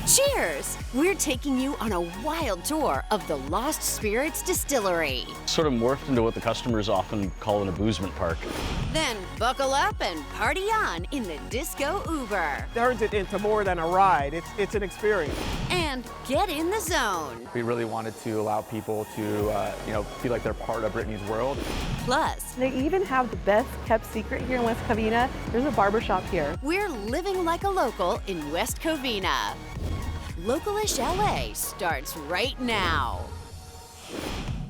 Cheers! We're taking you on a wild tour of the Lost Spirits Distillery. Sort of morphed into what the customers often call an amusement park. Then buckle up and party on in the Disco Uber. Turns it into more than a ride. It's an experience. And get in the zone. We really wanted to allow people to, feel like they're part of Britney's world. Plus, they even have the best kept secret here in West Covina. There's a barbershop here. we're living like a local in West Covina. Localish LA starts right now.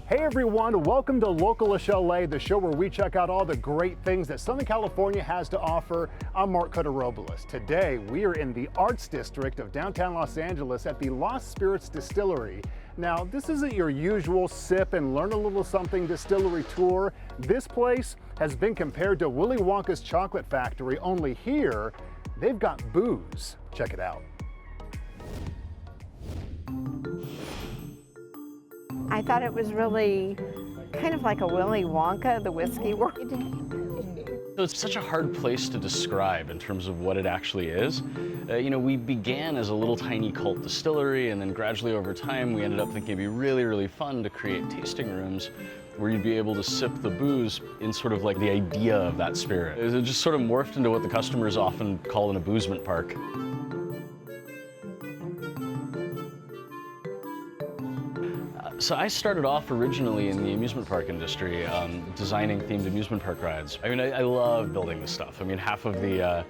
Hey everyone, welcome to Localish LA, the show where we check out all the great things that Southern California has to offer. I'm Mark Cotarobulos. Today we are in the Arts District of downtown Los Angeles at the Lost Spirits Distillery. Now, this isn't your usual sip and learn a little something distillery tour. This place has been compared to Willy Wonka's chocolate factory, only here they've got booze. Check it out. I thought it was really kind of like a Willy Wonka, the whiskey world. So it's such a hard place to describe in terms of what it actually is. We began as a little tiny cult distillery, and then gradually over time we ended up thinking it'd be really, really fun to create tasting rooms where you'd be able to sip the booze in sort of like the idea of that spirit. It just sort of morphed into what the customers often call an amusement park. So I started off originally in the amusement park industry, designing themed amusement park rides. I mean, I love building this stuff. I mean, half of the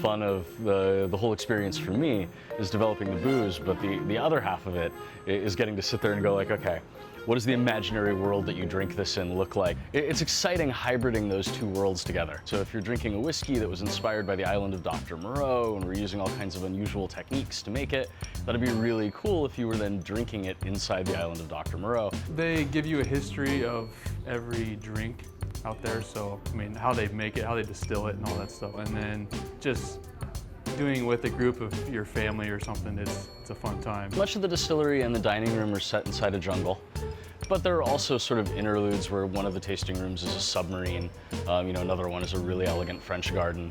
fun of the whole experience for me is developing the booze, but the other half of it is getting to sit there and go like, okay, what does the imaginary world that you drink this in look like? It's exciting hybriding those two worlds together. So if you're drinking a whiskey that was inspired by the island of Dr. Moreau, and we're using all kinds of unusual techniques to make it, that'd be really cool if you were then drinking it inside the island of Dr. Moreau. They give you a history of every drink out there, so I mean, how they make it, how they distill it and all that stuff. And then just doing with a group of your family or something, it's a fun time. Much of the distillery and the dining room are set inside a jungle, but there are also sort of interludes where one of the tasting rooms is a submarine, another one is a really elegant French garden.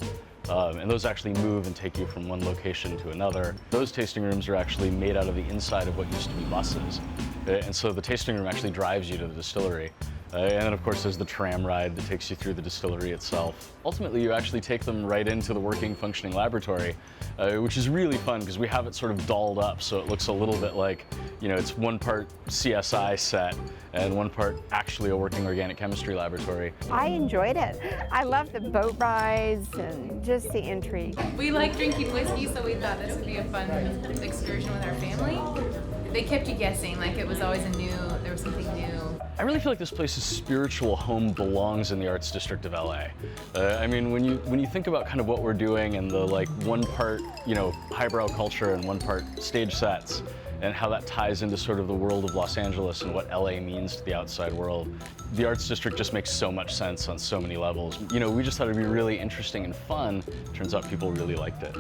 And those actually move and take you from one location to another. Those tasting rooms are actually made out of the inside of what used to be buses. And so the tasting room actually drives you to the distillery. And then of course there's the tram ride that takes you through the distillery itself. Ultimately you actually take them right into the working, functioning laboratory, which is really fun because we have it sort of dolled up so it looks a little bit like, it's one part CSI set and one part actually a working organic chemistry laboratory. I enjoyed it. I love the boat rides and just the intrigue. We like drinking whiskey, so we thought this would be a fun excursion with our family. They kept you guessing, like it was always there was something new. I really feel like this place's spiritual home belongs in the Arts District of LA. I mean, when you think about kind of what we're doing and the one part, highbrow culture and one part stage sets, and how that ties into sort of the world of Los Angeles and what LA means to the outside world, the Arts District just makes so much sense on so many levels. We just thought it'd be really interesting and fun. Turns out people really liked it.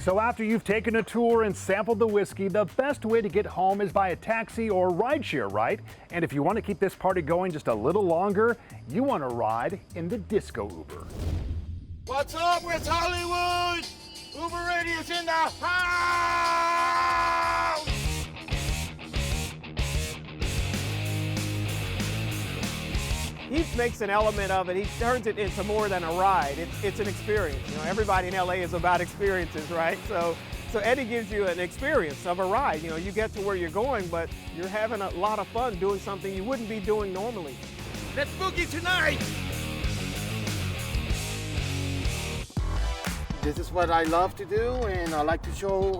So after you've taken a tour and sampled the whiskey, the best way to get home is by a taxi or rideshare, right? And if you want to keep this party going just a little longer, you want to ride in the Disco Uber. What's up? It's Hollywood! Uber Radio's in the house! He makes an element of it. He turns it into more than a ride. It's an experience. Everybody in LA is about experiences, right? So Eddie gives you an experience of a ride. You get to where you're going, but you're having a lot of fun doing something you wouldn't be doing normally. Let's boogie tonight! This is what I love to do, and I like to show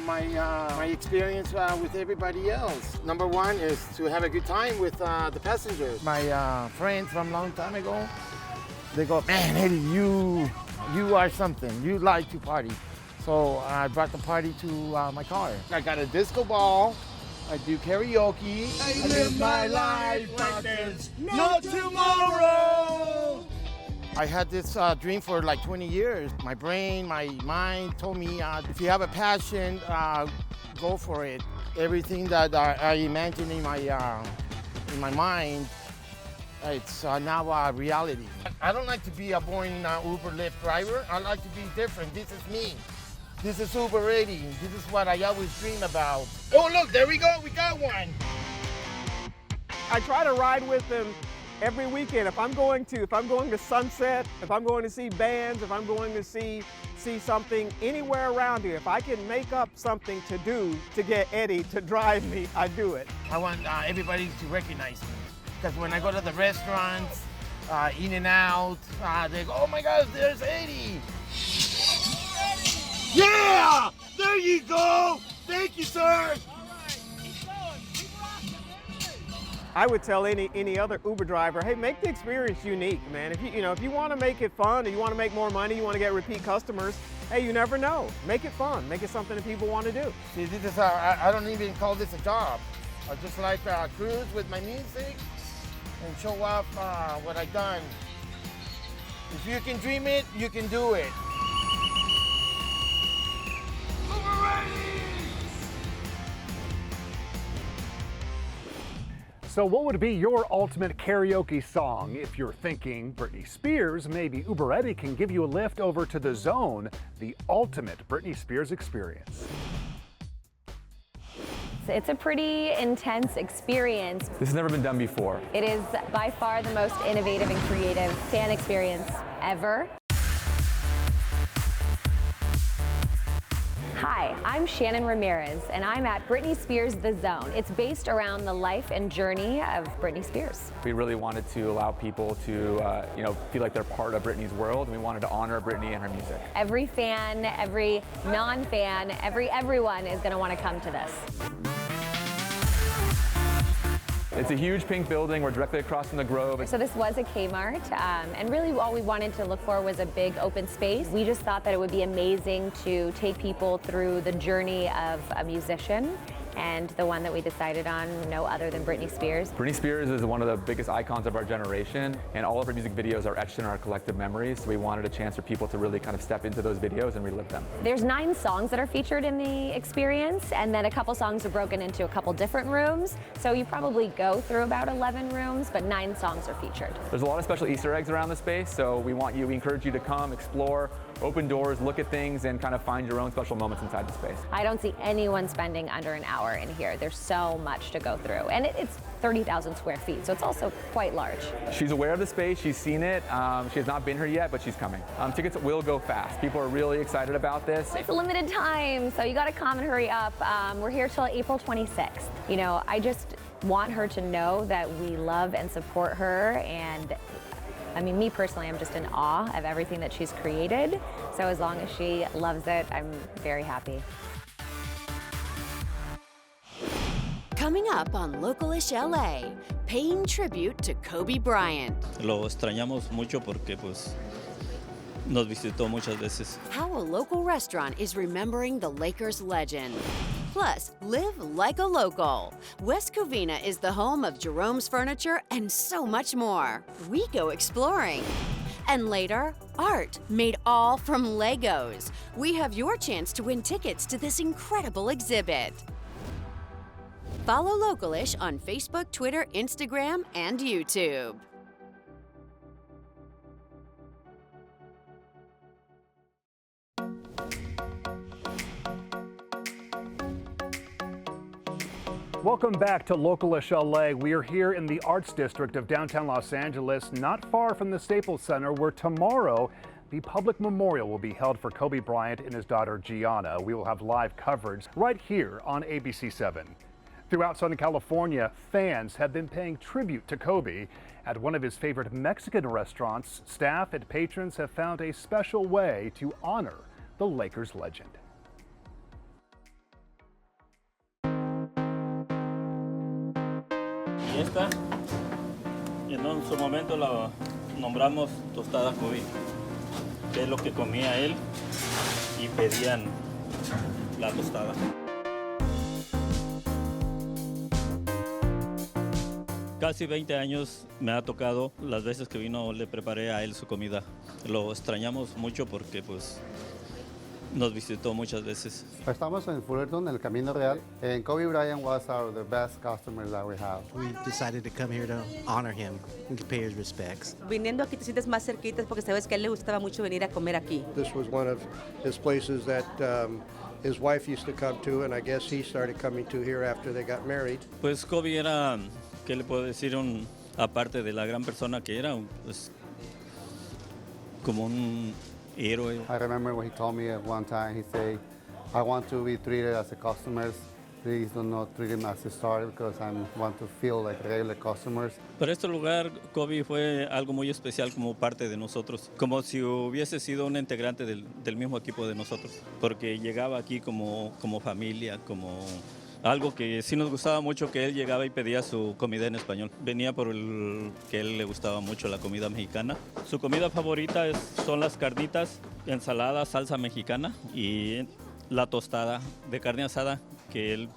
my experience with everybody else. Number one is to have a good time with the passengers. My friends from a long time ago, they go, man, Eddie, you are something. You like to party. So I brought the party to my car. I got a disco ball. I do karaoke. I live my life like there's no tomorrow. I had this dream for like 20 years. My brain, my mind told me, if you have a passion, go for it. Everything that I imagine in my mind, it's now a reality. I don't like to be a boring Uber Lyft driver. I like to be different. This is me. This is Uber ready. This is what I always dream about. Oh, look, there we go. We got one. I try to ride with them every weekend. If I'm going to Sunset, if I'm going to see bands, if I'm going to see something anywhere around here, if I can make up something to do to get Eddie to drive me, I do it. I want everybody to recognize me. Because when I go to the restaurants, In and Out, they go, oh my gosh, there's Eddie. Yeah! There you go! Thank you, sir! I would tell any other Uber driver, hey, make the experience unique, man. If you want to make it fun, or you want to make more money, you want to get repeat customers, hey, you never know. Make it fun. Make it something that people want to do. See, this is I don't even call this a job. I just like cruise with my music and show off what I've done. If you can dream it, you can do it. So what would be your ultimate karaoke song? If you're thinking Britney Spears, maybe Uber Eddie can give you a lift over to The Zone, the ultimate Britney Spears experience. It's a pretty intense experience. This has never been done before. It is by far the most innovative and creative fan experience ever. Hi, I'm Shannon Ramirez, and I'm at Britney Spears The Zone. It's based around the life and journey of Britney Spears. We really wanted to allow people to, feel like they're part of Britney's world, and we wanted to honor Britney and her music. Every fan, every non-fan, everyone is going to want to come to this. It's a huge pink building. We're directly across from the Grove. So this was a Kmart, and really all we wanted to look for was a big open space. We just thought that it would be amazing to take people through the journey of a musician, and the one that we decided on, no other than Britney Spears. Britney Spears is one of the biggest icons of our generation, and all of her music videos are etched in our collective memories, so we wanted a chance for people to really kind of step into those videos and relive them. There's 9 songs that are featured in the experience, and then a couple songs are broken into a couple different rooms, so you probably go through about 11 rooms, but 9 songs are featured. There's a lot of special Easter eggs around the space, so we encourage you to come, explore, open doors, look at things, and kind of find your own special moments inside the space. I don't see anyone spending under an hour in here. There's so much to go through, and it's 30,000 square feet, so it's also quite large. She's aware of the space, she's seen it, she has not been here yet, but she's coming. Tickets will go fast. People are really excited about this. It's a limited time, so you gotta come and hurry up. We're here till April 26th. You know, I just want her to know that we love and support her, and I mean, me personally, I'm just in awe of everything that she's created. So as long as she loves it, I'm very happy. Coming up on Localish LA, paying tribute to Kobe Bryant. Lo extrañamos mucho porque pues nos visitó muchas veces. How a local restaurant is remembering the Lakers legend. Plus, live like a local. West Covina is the home of Jerome's Furniture and so much more. We go exploring. And later, art made all from Legos. We have your chance to win tickets to this incredible exhibit. Follow Localish on Facebook, Twitter, Instagram, and YouTube. Welcome back to Localish LA. We are here in the Arts District of downtown Los Angeles, not far from the Staples Center, where tomorrow the public memorial will be held for Kobe Bryant and his daughter Gianna. We will have live coverage right here on ABC7. Throughout Southern California, fans have been paying tribute to Kobe. At one of his favorite Mexican restaurants, staff and patrons have found a special way to honor the Lakers legend. Y esta, en su momento la nombramos tostada Kobe, que es lo que comía él y pedían la tostada. Casi 20 años me ha tocado, las veces que vino le preparé a él su comida. Lo extrañamos mucho porque pues nos visitó muchas veces. Estamos en Fullerton, en el Camino Real, and Kobe Bryant was the best customer that we have. We decided to come here to honor him and to pay his respects. Viniendo aquí te sientes más cerquitas porque sabes que a él le gustaba mucho venir a comer aquí. This was one of his places that his wife used to come to, and I guess he started coming to here after they got married. Pues Kobe era, ¿qué le puedo decir? Aparte de la gran persona que era, pues, como un héroe. I remember when he told me at one time, he said, I want to be treated as a customer. Please do not treat him as a star because I want to feel like regular customers. Para este lugar, Kobe fue algo muy especial como parte de nosotros, como si hubiese sido un integrante del mismo equipo de nosotros, porque llegaba aquí como familia, como algo que sí nos gustaba mucho, que él llegaba y pedía su comida en español. Venía por que a él le gustaba mucho la comida mexicana. Su comida favorita son las carnitas, ensalada, salsa mexicana y la tostada de carne asada, que él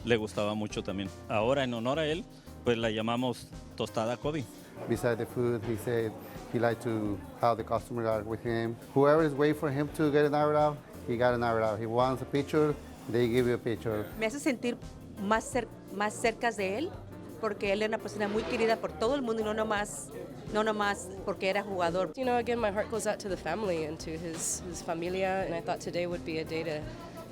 le gustaba mucho también. Ahora, en honor a él, pues la llamamos tostada Kobe. Besides the food, he said he liked to have the customers are with him. Whoever is waiting for him to get an autograph, he got an autograph. He wants a picture, they give you a picture. Me hace sentir más cerca de él porque él era una persona muy querida por todo el mundo y no nomás porque era jugador. You know, again, my heart goes out to the family and to his familia, and I thought today would be a day to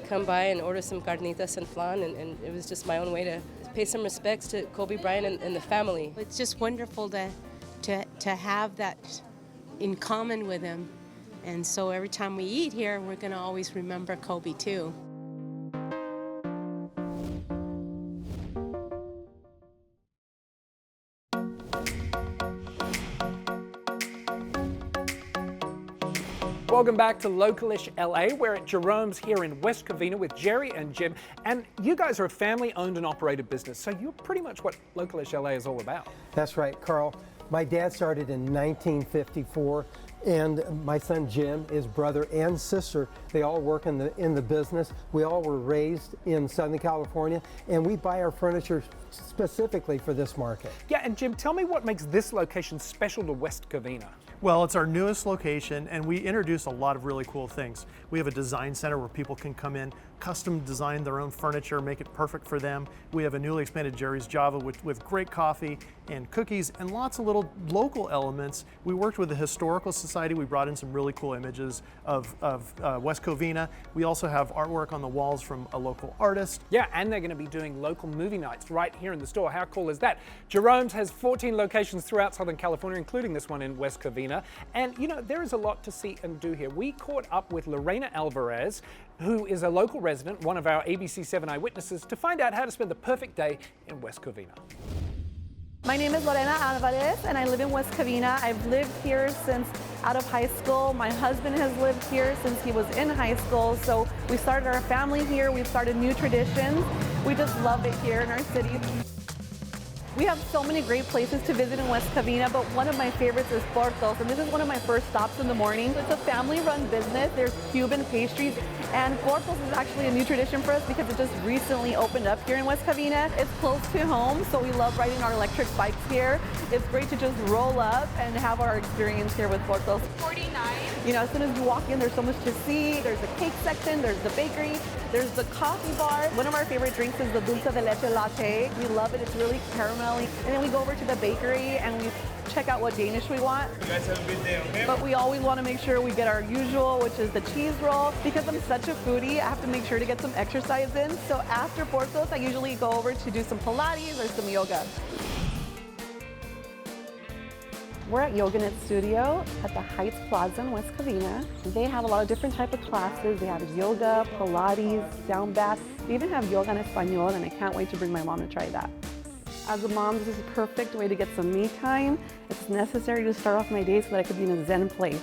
come by and order some carnitas and flan, and it was just my own way to pay some respects to Kobe Bryant and the family. It's just wonderful to have that in common with him, and so every time we eat here, we're going to always remember Kobe too. Welcome back to Localish LA. We're at Jerome's here in West Covina with Jerry and Jim. And you guys are a family-owned and operated business, so you're pretty much what Localish LA is all about. That's right, Carl. My dad started in 1954, and my son Jim, his brother and sister, they all work in the business. We all were raised in Southern California, and we buy our furniture specifically for this market. Yeah, and Jim, tell me what makes this location special to West Covina. Well, it's our newest location, and we introduce a lot of really cool things. We have a design center where people can come in, custom design their own furniture, make it perfect for them. We have a newly expanded Jerry's Java with great coffee and cookies and lots of little local elements. We worked with the Historical Society. We brought in some really cool images of West Covina. We also have artwork on the walls from a local artist. Yeah, and they're going to be doing local movie nights right here in the store. How cool is that? Jerome's has 14 locations throughout Southern California, including this one in West Covina. And you know, there is a lot to see and do here. We caught up with Lorena Alvarez, who is a local resident, one of our ABC7 eyewitnesses, to find out how to spend the perfect day in West Covina. My name is Lorena Alvarez, and I live in West Covina. I've lived here since out of high school. My husband has lived here since he was in high school, so we started our family here. We've started new traditions. We just love it here in our city. We have so many great places to visit in West Covina, but one of my favorites is Portos, and this is one of my first stops in the morning. It's a family-run business. There's Cuban pastries, and Portos is actually a new tradition for us because it just recently opened up here in West Covina. It's close to home, so we love riding our electric bikes here. It's great to just roll up and have our experience here with Portos. 49. You know, as soon as you walk in, there's so much to see. There's the cake section, there's the bakery, there's the coffee bar. One of our favorite drinks is the dulce de leche latte. We love it. It's really caramelly. And then we go over to the bakery and we check out what Danish we want. You guys have a good day, okay? But we always want to make sure we get our usual, which is the cheese roll. Because I'm such a foodie, I have to make sure to get some exercise in. So after Portos, I usually go over to do some Pilates or some yoga. We're at Yoga Knit Studio at the Heights Plaza in West Covina. They have a lot of different types of classes. They have yoga, Pilates, sound baths. They even have yoga en español, and I can't wait to bring my mom to try that. As a mom, this is a perfect way to get some me time. It's necessary to start off my day so that I could be in a zen place.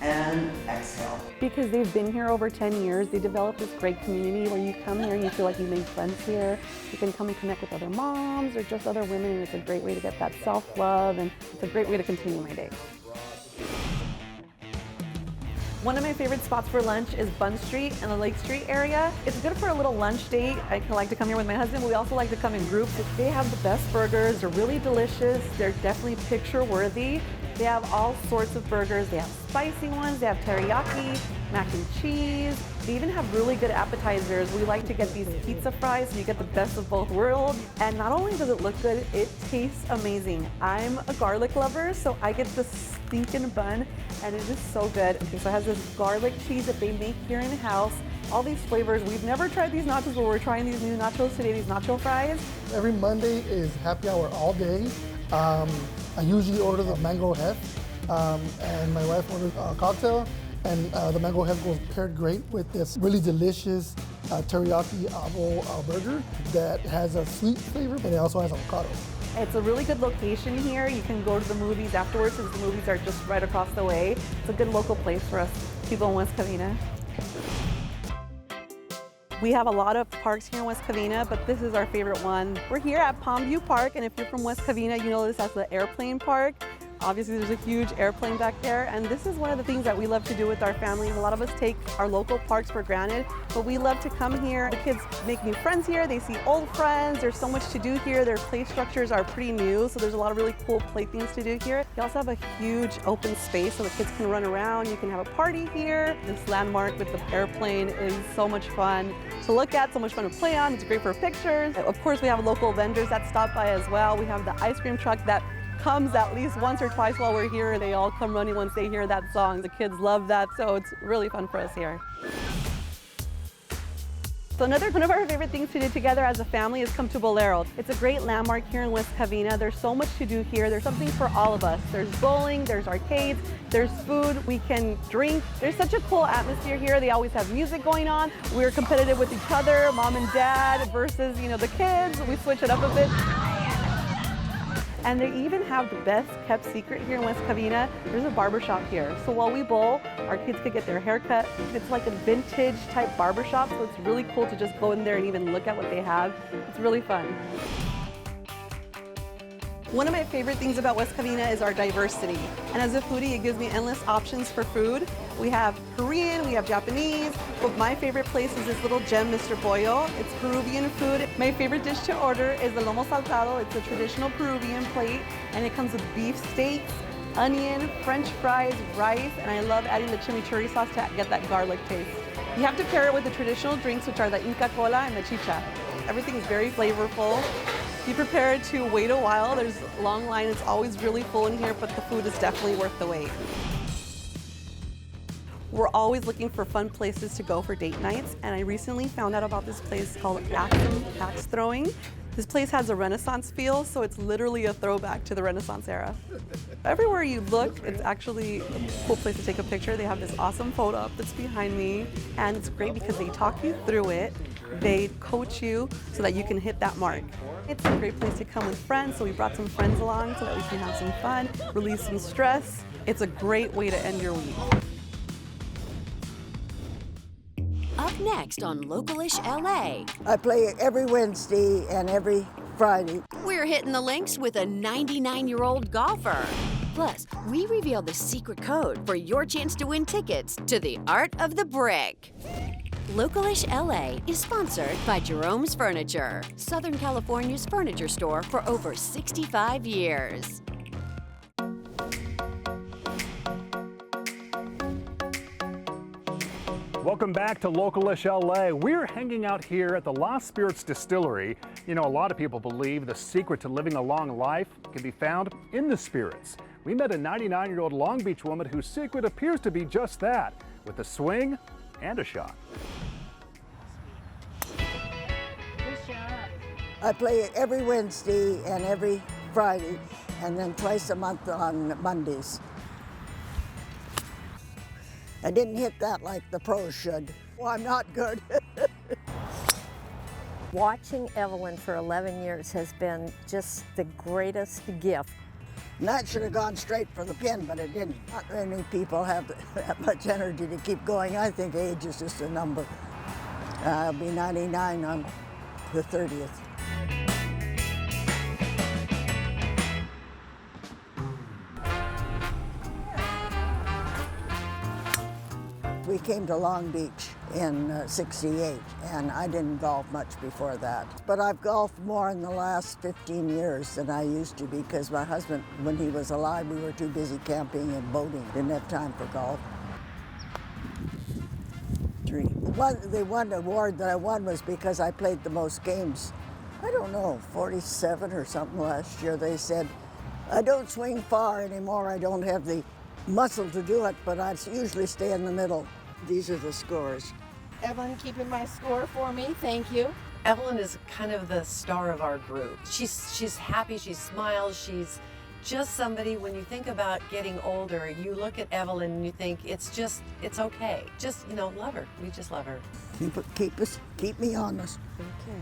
And exhale. Because they've been here over 10 years, they developed this great community where you come here and you feel like you made friends here. You can come and connect with other moms or just other women, and it's a great way to get that self-love, and it's a great way to continue my day. One of my favorite spots for lunch is Bunn Street and the Lake Street area. It's good for a little lunch date. I like to come here with my husband, but we also like to come in groups. They have the best burgers. They're really delicious. They're definitely picture-worthy. They have all sorts of burgers. They have spicy ones, they have teriyaki, mac and cheese. They even have really good appetizers. We like to get these pizza fries so you get the best of both worlds. And not only does it look good, it tastes amazing. I'm a garlic lover, so I get the stinking bun and it is so good. Okay, so it has this garlic cheese that they make here in-house. All these flavors. We've never tried these nachos, but we're trying these new nachos today, these nacho fries. Every Monday is happy hour all day. I usually order the mango hef, and my wife orders a cocktail, and the mango hef goes paired great with this really delicious teriyaki avo burger that has a sweet flavor, but it also has avocado. It's a really good location here. You can go to the movies afterwards since the movies are just right across the way. It's a good local place for us people in West Covina. We have a lot of parks here in West Covina, but this is our favorite one. We're here at Palmview Park, and if you're from West Covina, you know this as the airplane park. Obviously, there's a huge airplane back there, and this is one of the things that we love to do with our families. A lot of us take our local parks for granted, but we love to come here. The kids make new friends here. They see old friends. There's so much to do here. Their play structures are pretty new, so there's a lot of really cool play things to do here. You also have a huge open space so the kids can run around. You can have a party here. This landmark with the airplane is so much fun to look at, so much fun to play on. It's great for pictures. Of course, we have local vendors that stop by as well. We have the ice cream truck that comes at least once or twice while we're here. They all come running once they hear that song. The kids love that, so it's really fun for us here. So one of our favorite things to do together as a family is come to Bolero. It's a great landmark here in West Covina. There's so much to do here. There's something for all of us. There's bowling, there's arcades, there's food, we can drink. There's such a cool atmosphere here. They always have music going on. We're competitive with each other, mom and dad versus, the kids. We switch it up a bit. And they even have the best kept secret here in West Covina. There's a barbershop here. So while we bowl, our kids could get their hair cut. It's like a vintage type barbershop, so it's really cool to just go in there and even look at what they have. It's really fun. One of my favorite things about West Covina is our diversity. And as a foodie, it gives me endless options for food. We have Korean, we have Japanese, but my favorite place is this little gem, Mr. Pollo. It's Peruvian food. My favorite dish to order is the lomo saltado. It's a traditional Peruvian plate, and it comes with beef steaks, onion, French fries, rice, and I love adding the chimichurri sauce to get that garlic taste. You have to pair it with the traditional drinks, which are the Inca Cola and the chicha. Everything is very flavorful. Be prepared to wait a while. There's a long line. It's always really full in here, but the food is definitely worth the wait. We're always looking for fun places to go for date nights, and I recently found out about this place called Axe Throwing. This place has a Renaissance feel, so it's literally a throwback to the Renaissance era. Everywhere you look, it's actually a cool place to take a picture. They have this awesome photo up that's behind me, and it's great because they talk you through it. They coach you so that you can hit that mark. It's a great place to come with friends, so we brought some friends along so that we can have some fun, release some stress. It's a great way to end your week. Up next on Localish LA. I play every Wednesday and every Friday. We're hitting the links with a 99-year-old golfer. Plus, we reveal the secret code for your chance to win tickets to the Art of the Brick. Localish LA is sponsored by Jerome's Furniture, Southern California's furniture store for over 65 years. Welcome back to Localish LA. We're hanging out here at the Lost Spirits Distillery. A lot of people believe the secret to living a long life can be found in the spirits. We met a 99-year-old Long Beach woman whose secret appears to be just that, with a swing and a shot. I play every Wednesday and every Friday, and then twice a month on Mondays. I didn't hit that like the pros should. Well, I'm not good. Watching Evelyn for 11 years has been just the greatest gift. And that should have gone straight for the pin, but it didn't. Not many people have that much energy to keep going. I think age is just a number. I'll be 99 on the 30th. we came to Long Beach in '68, and I didn't golf much before that. But I've golfed more in the last 15 years than I used to because my husband, when he was alive, we were too busy camping and boating. Didn't have time for golf. The one award that I won was because I played the most games. I don't know, 47 or something last year. They said, I don't swing far anymore. I don't have the muscle to do it, but I usually stay in the middle. These are the scores. Evelyn keeping my score for me, thank you. Evelyn is kind of the star of our group. She's happy, she smiles, she's just somebody, when you think about getting older, you look at Evelyn and you think it's okay. Just, love her. We just love her. Keep me honest. Okay.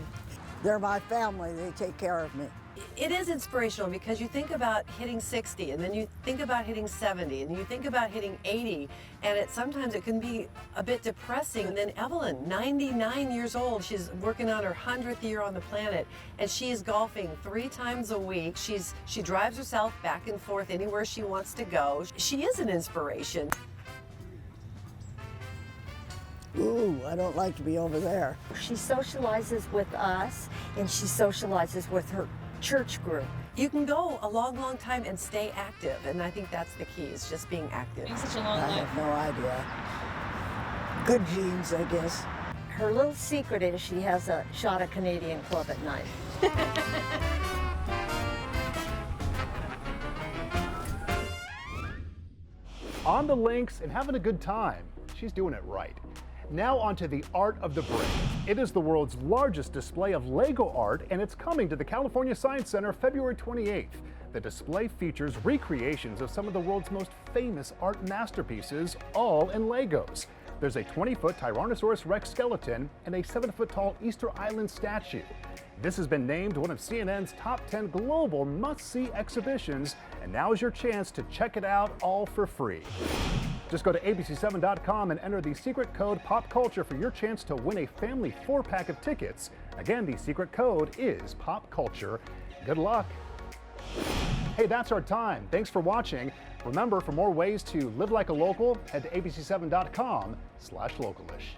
They're my family, they take care of me. It is inspirational because you think about hitting 60 and then you think about hitting 70 and you think about hitting 80, and sometimes it can be a bit depressing. And then Evelyn, 99 years old, she's working on her 100th year on the planet, and she's golfing 3 times a week. She drives herself back and forth anywhere she wants to go. She is an inspiration. Ooh, I don't like to be over there. She socializes with us, and she socializes with her church group. You can go a long, long time and stay active, and I think that's the key, is just being active. I have no idea. Good genes, I guess. Her little secret is she has a shot of Canadian Club at night. On the links and having a good time. She's doing it right. Now onto the Art of the Brick. It is the world's largest display of Lego art, and it's coming to the California Science Center February 28th. The display features recreations of some of the world's most famous art masterpieces, all in Legos. There's a 20-foot Tyrannosaurus Rex skeleton and a 7-foot tall Easter Island statue. This has been named one of CNN's top 10 global must-see exhibitions, and now is your chance to check it out all for free. Just go to abc7.com and enter the secret code POPCULTURE for your chance to win a family 4-pack of tickets. Again, the secret code is POPCULTURE. Good luck. Hey, that's our time. Thanks for watching. Remember, for more ways to live like a local, head to abc7.com/localish.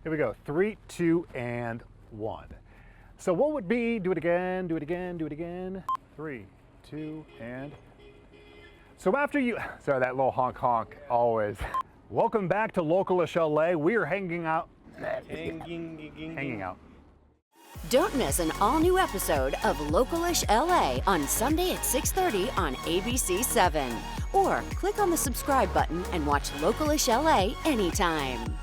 Here we go. 3, 2, and 1. So what would be, do it again, do it again, do it again. 3, 2, and. So after you, sorry, that little honk honk always. Welcome back to Localish LA. We are hanging out. Hanging out. Don't miss an all-new episode of Localish LA on Sunday at 6:30 on ABC7. Or click on the subscribe button and watch Localish LA anytime.